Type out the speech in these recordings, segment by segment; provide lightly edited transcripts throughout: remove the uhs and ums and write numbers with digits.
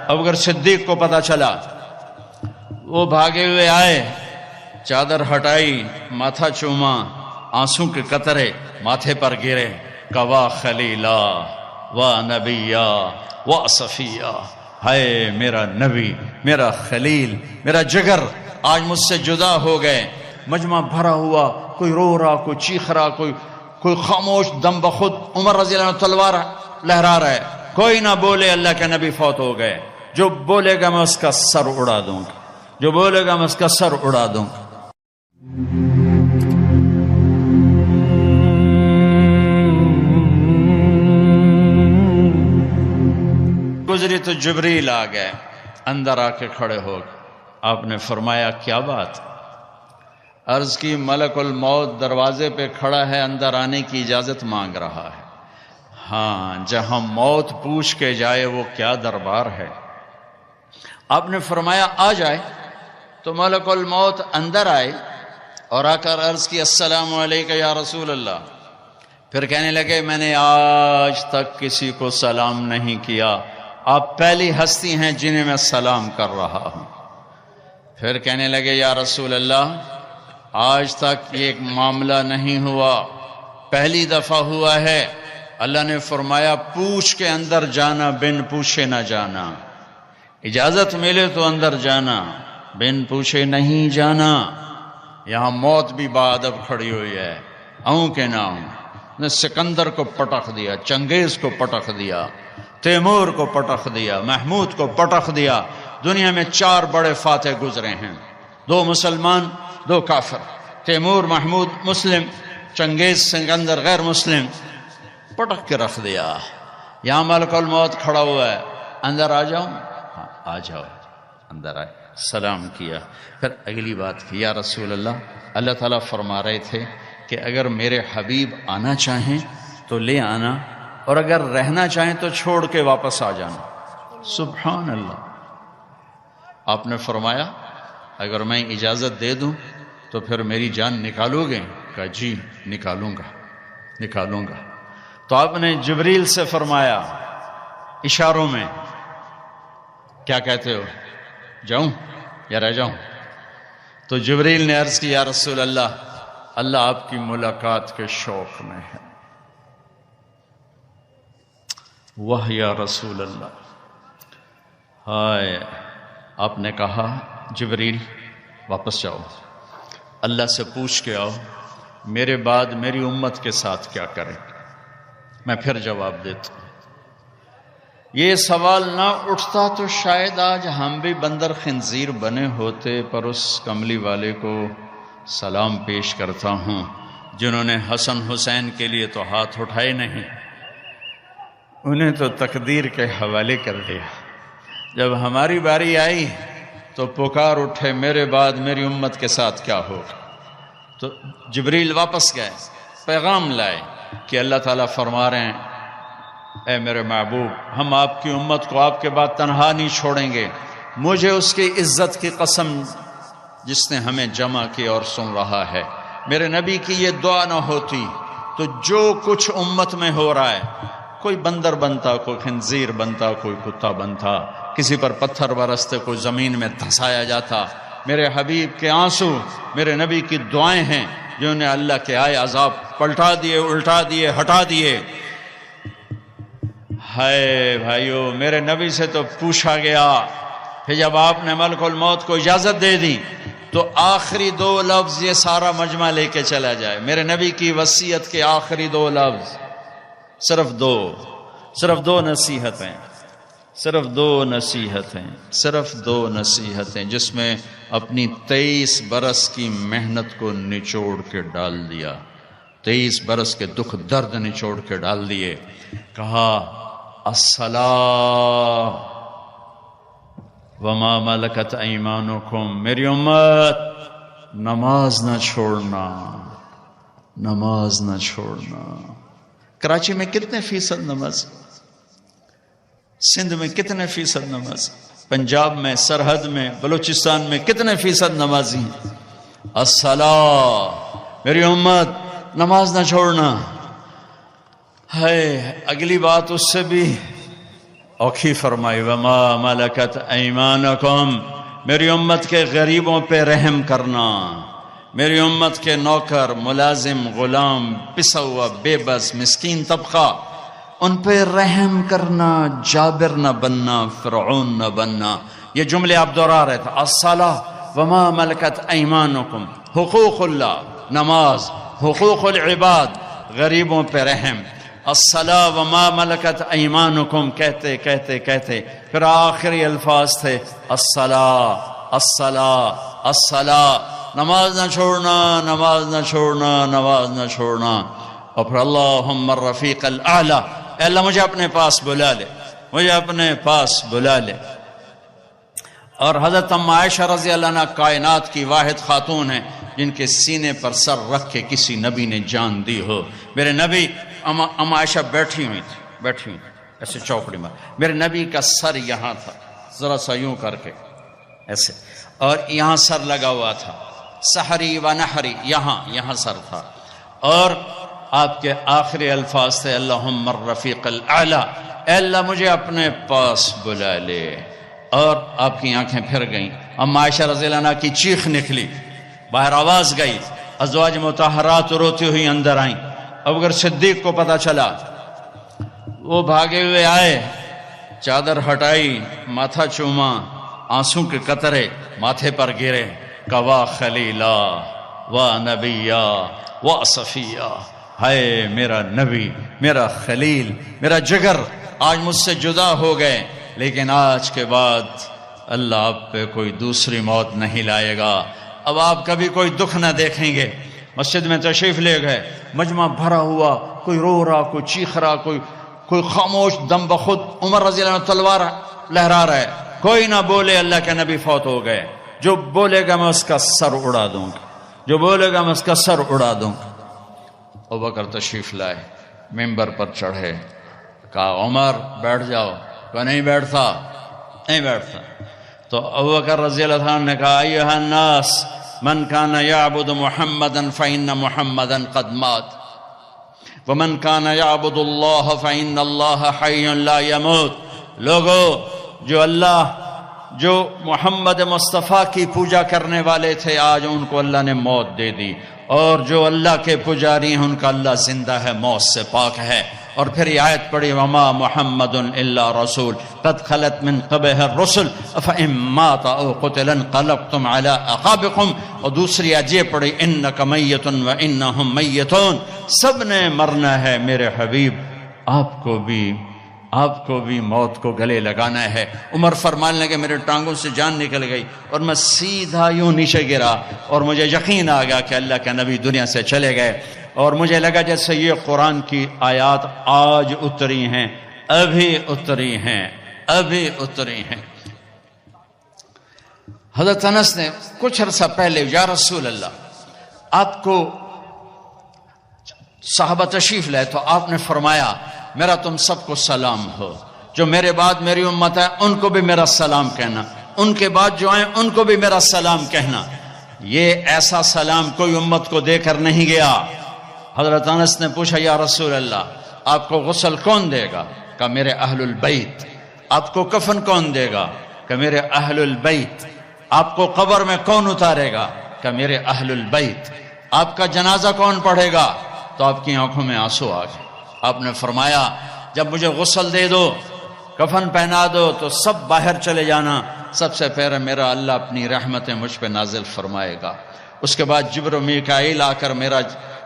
ابوبکر صدیق کو پتا چلا، وہ بھاگے ہوئے آئے، چادر ہٹائی، ماتھا چوما، آنسوں کے قطرے ماتھے پر گرے، کوا خلیلا و نبیا و صفیہ، ہائے میرا نبی، میرا خلیل، میرا جگر آج مجھ سے جدا ہو گئے۔ مجمع بھرا ہوا، کوئی رو رہا، کوئی چیخ رہا، کوئی خاموش، دم بخود عمر رضی اللہ عنہ تلوار لہرا رہا ہے، کوئی نہ بولے اللہ کے نبی فوت ہو گئے۔ جو بولے گا میں اس کا سر اڑا دوں گا، جو بولے گا میں اس کا سر اڑا دوں گا۔ گزری تو جبریل آ گئے، اندر آ کے کھڑے ہو گئے۔ آپ نے فرمایا کیا بات؟ عرض کی ملک الموت دروازے پہ کھڑا ہے، اندر آنے کی اجازت مانگ رہا ہے۔ ہاں، جہاں موت پوچھ کے جائے وہ کیا دربار ہے۔ آپ نے فرمایا آ جائے، تو ملک الموت اندر آئے اور آ کر عرض کی السلام علیکم یا رسول اللہ۔ پھر کہنے لگے میں نے آج تک کسی کو سلام نہیں کیا، آپ پہلی ہستی ہیں جنہیں میں سلام کر رہا ہوں۔ پھر کہنے لگے یا رسول اللہ، آج تک یہ ایک معاملہ نہیں ہوا، پہلی دفعہ ہوا ہے۔ اللہ نے فرمایا پوچھ کے اندر جانا، بن پوچھے نہ جانا۔ اجازت ملے تو اندر جانا، بن پوچھے نہیں جانا۔ یہاں موت بھی بادب کھڑی ہوئی ہے، آؤں کہ نہ آؤں۔ نے سکندر کو پٹخ دیا، چنگیز کو پٹخ دیا، تیمور کو پٹخ دیا، محمود کو پٹخ دیا۔ دنیا میں 4 بڑے فاتح گزرے ہیں، 2 مسلمان 2 کافر، تیمور محمود مسلم، چنگیز سکندر غیر مسلم، پٹخ کے رکھ دیا۔ یہاں ملک الموت کھڑا ہوا ہے، اندر آ جاؤں؟ ہاں آ جاؤ۔ اندر آئے، سلام کیا، پھر اگلی بات کی، یا رسول اللہ، اللہ تعالیٰ فرما رہے تھے کہ اگر میرے حبیب آنا چاہیں تو لے آنا، اور اگر رہنا چاہیں تو چھوڑ کے واپس آ جانا۔ سبحان اللہ۔ آپ نے فرمایا اگر میں اجازت دے دوں تو پھر میری جان نکالو گے؟ کہا جی نکالوں گا۔ تو آپ نے جبریل سے فرمایا اشاروں میں، کیا کہتے ہو، جاؤں یا رہ جاؤں؟ تو جبریل نے عرض کی یا رسول اللہ، اللہ آپ کی ملاقات کے شوق میں ہے۔ واہ یا رسول اللہ۔ ہائے، آپ نے کہا جبریل واپس جاؤ، اللہ سے پوچھ کے آؤ میرے بعد میری امت کے ساتھ کیا کریں، میں پھر جواب دیتا ہوں۔ یہ سوال نہ اٹھتا تو شاید آج ہم بھی بندر خنزیر بنے ہوتے، پر اس کملی والے کو سلام پیش کرتا ہوں جنہوں نے حسن حسین کے لیے تو ہاتھ اٹھائے نہیں، انہیں تو تقدیر کے حوالے کر دیا۔ جب ہماری باری آئی تو پکار اٹھے میرے بعد میری امت کے ساتھ کیا ہوگا۔ تو جبریل واپس گئے، پیغام لائے کہ اللہ تعالیٰ فرما رہے ہیں اے میرے محبوب، ہم آپ کی امت کو آپ کے بعد تنہا نہیں چھوڑیں گے۔ مجھے اس کی عزت کی قسم جس نے ہمیں جمع کی اور سن رہا ہے، میرے نبی کی یہ دعا نہ ہوتی تو جو کچھ امت میں ہو رہا ہے، کوئی بندر بنتا، کوئی خنزیر بنتا، کوئی کتا بنتا، کسی پر پتھر برستے، کوئی زمین میں دھسایا جاتا۔ میرے حبیب کے آنسو میرے نبی کی دعائیں ہیں جنہوں نے اللہ کے آئے عذاب پلٹا دیے، الٹا دیے، ہٹا دیے۔ ہائے بھائیو، میرے نبی سے تو پوچھا گیا، پھر جب آپ نے ملک الموت کو اجازت دے دی تو آخری 2 لفظ یہ سارا مجمع لے کے چلا جائے، میرے نبی کی وصیت کے آخری 2 لفظ، صرف 2 نصیحتیں، صرف 2 نصیحتیں جس میں اپنی 23 برس کی محنت کو نچوڑ کے ڈال دیا، 23 برس کے دکھ درد نچوڑ کے ڈال دیے۔ کہا الصلاۃ وما ملکت ایمانکم، میری امت نماز نہ چھوڑنا، نماز نہ چھوڑنا۔ کراچی میں کتنے فیصد نماز، سندھ میں کتنے فیصد نماز، پنجاب میں، سرحد میں، بلوچستان میں کتنے فیصد نمازی ہیں؟ الصلاۃ، میری امت نماز نہ چھوڑنا۔ ہے اگلی بات اس سے بھی اوکھی فرمائی، وما ملکت ایمانکم، میری امت کے غریبوں پہ رحم کرنا، میری امت کے نوکر، ملازم، غلام، پسا ہوا، بے بس، مسکین طبقہ، ان پہ رحم کرنا، جابر نہ بننا، فرعون نہ بننا۔ یہ جملے آپ دہرا رہے تھے، الصلاۃ وما ملکت ایمانکم، حقوق اللہ، نماز، حقوق العباد، غریبوں پہ رحم، الصلاۃ وما ملکت ایمانکم، کہتے کہتے کہتے پھر آخری الفاظ تھے الصلاۃ الصلاۃ الصلاۃ، نماز نہ چھوڑنا، نماز نہ چھوڑنا، نماز نہ چھوڑنا۔ اور پھر اللہم الرفیق الاعلی، اے اللہ مجھے اپنے پاس بلا لے، مجھے اپنے پاس بلا لے۔ اور حضرت ام عائشہ رضی اللہ عنہ کائنات کی واحد خاتون ہیں جن کے سینے پر سر رکھ کے کسی نبی نے جان دی ہو۔ میرے نبی، ام عائشہ بیٹھی ہوئی تھی ایسے چوکڑی میں، میرے نبی کا سر یہاں تھا، ذرا سا یوں کر کے ایسے، اور یہاں سر لگا ہوا تھا، سحری و نحری، یہاں سر تھا، اور آپ کے آخری الفاظ تھے اللہم الرفیق الاعلی، اے اللہ مجھے اپنے پاس بلا لے۔ اور آپ کی آنکھیں پھر گئیں، ام عائشہ رضی اللہ عنہ کی چیخ نکلی، باہر آواز گئی، ازواج مطہرات روتی ہوئی اندر آئیں۔ ابو بکر صدیق کو پتہ چلا، وہ بھاگے ہوئے آئے، چادر ہٹائی، ماتھا چوما، آنسوں کے قطرے ماتھے پر گرے، کوا خلیلا و نبیا و صفیہ، ہائے میرا نبی، میرا خلیل، میرا جگر آج مجھ سے جدا ہو گئے، لیکن آج کے بعد اللہ آپ پہ کوئی دوسری موت نہیں لائے گا، اب آپ کبھی کوئی دکھ نہ دیکھیں گے۔ مسجد میں تشریف لے گئے، مجمع بھرا ہوا، کوئی رو رہا، کوئی چیخ رہا، کوئی خاموش، دم بخود عمر رضی اللہ عنہ تلوار لہرا رہا ہے، کوئی نہ بولے اللہ کے نبی فوت ہو گئے، جو بولے گا میں اس کا سر اڑا دوں گا، جو بولے گا میں اس کا سر اڑا دوں گا۔ ابو بکر تشریف لائے، ممبر پر چڑھے، کہا عمر بیٹھ جاؤ، کہ نہیں بیٹھتا۔ تو ابو بکر رضی اللہ عنہ نے کہا ایھا الناس من کان یعبد محمدا فإن محمدا قد مات ومن کان یعبد اللہ فإن اللہ حی لا یموت، لوگو جو محمد مصطفیٰ کی پوجا کرنے والے تھے آج ان کو اللہ نے موت دے دی، اور جو اللہ کے پجاری ہیں ان کا اللہ زندہ ہے، موت سے پاک ہے۔ اور پھر یہ آیت پڑھی وما محمد الا رسول قد خلت من قبلہ الرسل افإن مات او قتل انقلبتم علی اعقابکم، اور دوسری آیت یہ پڑھی انک میت وانہم میتون، سب نے مرنا ہے میرے حبیب، آپ کو بھی موت کو گلے لگانا ہے۔ عمر فرمانے لگے میرے ٹانگوں سے جان نکل گئی اور میں سیدھا یوں نیچے گرا، اور مجھے یقین آ گیا کہ اللہ کے نبی دنیا سے چلے گئے، اور مجھے لگا جیسے یہ قرآن کی آیات آج اتری ہیں، ابھی اتری ہیں۔ حضرت انس نے کچھ عرصہ پہلے یا رسول اللہ، آپ کو صحابہ تشریف لائے تو آپ نے فرمایا میرا تم سب کو سلام ہو، جو میرے بعد میری امت ہے ان کو بھی میرا سلام کہنا، ان کے بعد جو آئیں ان کو بھی میرا سلام کہنا۔ یہ ایسا سلام کوئی امت کو دے کر نہیں گیا۔ حضرت انس نے پوچھا یا رسول اللہ آپ کو غسل کون دے گا؟ کہ میرے اہل البیت۔ آپ کو کفن کون دے گا؟ کہ میرے اہل البیت۔ آپ کو قبر میں کون اتارے گا؟ کہ میرے اہل البیت۔ آپ کا جنازہ کون پڑھے گا؟ تو آپ کی آنکھوں میں آنسو آ گئے۔ آپ نے فرمایا جب مجھے غسل دے دو، کفن پہنا دو تو سب باہر چلے جانا، سب سے پہلے میرا اللہ اپنی رحمتیں مجھ پہ نازل فرمائے گا، اس کے بعد جبر و میکائیل آ کر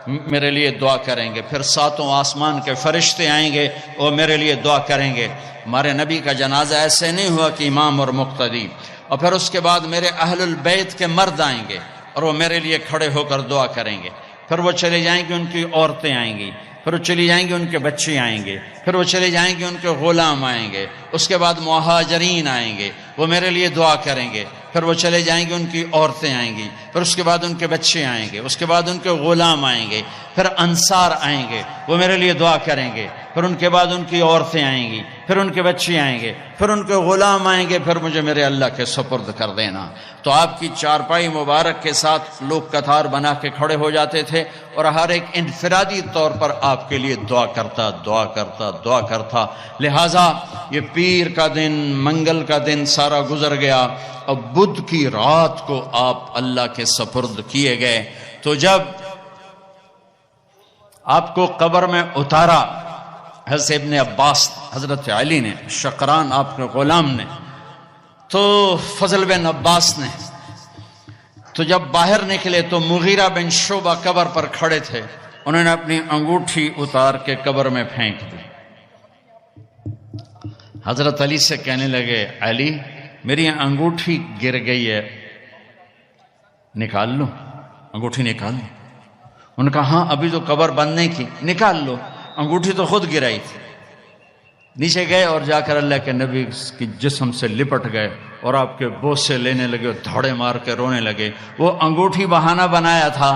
میرے لیے دعا کریں گے، پھر ساتوں آسمان کے فرشتے آئیں گے وہ میرے لیے دعا کریں گے۔ ہمارے نبی کا جنازہ ایسے نہیں ہوا کہ امام اور مقتدی، اور پھر اس کے بعد میرے اہل البیت کے مرد آئیں گے اور وہ میرے لیے کھڑے ہو کر دعا کریں گے، پھر وہ چلے جائیں گے، ان کی عورتیں آئیں گی، پھر وہ چلی جائیں گے، ان کے بچے آئیں گے، پھر وہ چلے جائیں گے، ان کے غلام آئیں گے، اس کے بعد مہاجرین آئیں گے، وہ میرے لیے دعا کریں گے، پھر وہ چلے جائیں گے، ان کی عورتیں آئیں گی، پھر اس کے بعد ان کے بچے آئیں گے، اس کے بعد ان کے غلام آئیں گے، پھر انصار آئیں گے، وہ میرے لیے دعا کریں گے، پھر ان کے بعد ان کی عورتیں آئیں گی، پھر ان کے بچے آئیں گے، پھر ان کے غلام آئیں گے، پھر مجھے میرے اللہ کے سپرد کر دینا۔ تو آپ کی چارپائی مبارک کے ساتھ لوگ قطار بنا کے کھڑے ہو جاتے تھے اور ہر ایک انفرادی طور پر آپ کے لیے دعا کرتا دعا کرتا دعا کرتا۔ لہٰذا یہ پیر کا دن، منگل کا دن سارا گزر گیا، اب بدھ کی رات کو آپ اللہ کے سپرد کیے گئے۔ تو جب آپ کو قبر میں اتارا حضرت ابن عباس، حضرت علی نے، شقران آپ کے غلام نے، تو فضل بن عباس نے، تو جب باہر نکلے تو مغیرہ بن شعبہ قبر پر کھڑے تھے، انہوں نے اپنی انگوٹھی اتار کے قبر میں پھینک دی۔ حضرت علی سے کہنے لگے، علی میری انگوٹھی گر گئی ہے، نکال لو، انگوٹھی نکال لو۔ انہوں نے کہا ہاں ابھی تو قبر بند نہیں کی، نکال لو، انگوٹھی تو خود گرائی تھی۔ نیچے گئے اور جا کر اللہ کے نبی کی جسم سے لپٹ گئے اور آپ کے بوسے لینے لگے اور دھوڑے مار کے رونے لگے۔ وہ انگوٹھی بہانہ بنایا تھا،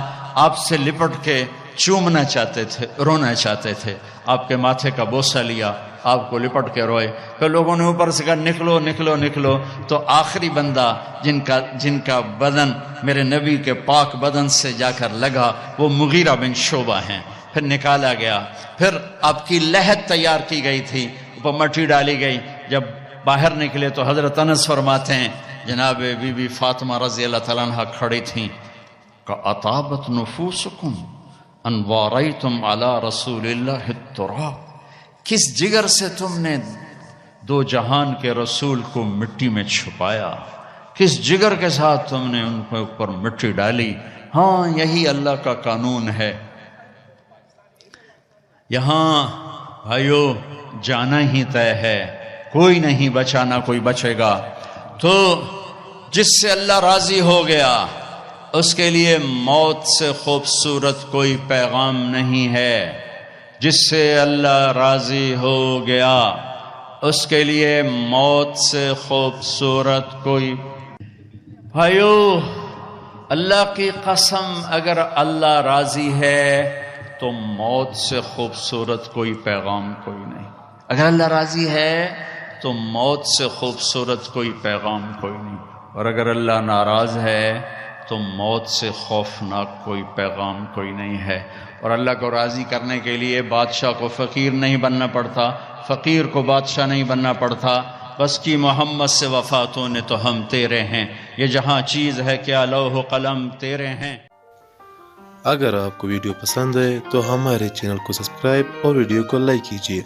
آپ سے لپٹ کے چومنا چاہتے تھے، رونا چاہتے تھے، آپ کے ماتھے کا بوسہ لیا، آپ کو لپٹ کے روئے۔ پھر لوگوں نے اوپر سے کہا نکلو نکلو نکلو، تو آخری بندہ جن کا بدن میرے نبی کے پاک بدن سے جا کر لگا وہ مغیرہ بن شعبہ ہیں۔ پھر نکالا گیا، پھر آپ کی لحد تیار کی گئی تھی، اوپر مٹی ڈالی گئی۔ جب باہر نکلے تو حضرت انس فرماتے ہیں جناب بی بی فاطمہ رضی اللہ تعالیٰ عنہ کھڑی تھیں کہ اطابت نفوسکم ان واریتم علی رسول اللہ التراب، کس جگر سے تم نے دو جہان کے رسول کو مٹی میں چھپایا، کس جگر کے ساتھ تم نے ان کے اوپر مٹی ڈالی۔ ہاں یہی اللہ کا قانون ہے، یہاں بھائیو جانا ہی طے ہے، کوئی نہیں بچا، نہ کوئی بچے گا۔ تو جس سے اللہ راضی ہو گیا اس کے لیے موت سے خوبصورت کوئی پیغام نہیں ہے، جس سے اللہ راضی ہو گیا اس کے لیے موت سے خوبصورت کوئی۔ بھائیو اللہ کی قسم، اگر اللہ راضی ہے تو موت سے خوبصورت کوئی پیغام کوئی نہیں۔ اگر اللہ راضی ہے تو موت سے خوبصورت کوئی پیغام کوئی نہیں، اور اگر اللہ ناراض ہے تو موت سے خوفناک کوئی پیغام کوئی نہیں ہے۔ اور اللہ کو راضی کرنے کے لیے بادشاہ کو فقیر نہیں بننا پڑتا، فقیر کو بادشاہ نہیں بننا پڑتا، بس کی محمد سے وفاتوں نے تو ہم تیرے ہیں، یہ جہاں چیز ہے کیا لوح و قلم تیرے ہیں۔ اگر آپ کو ویڈیو پسند ہے تو ہمارے چینل کو سبسکرائب اور ویڈیو کو لائک کیجیے۔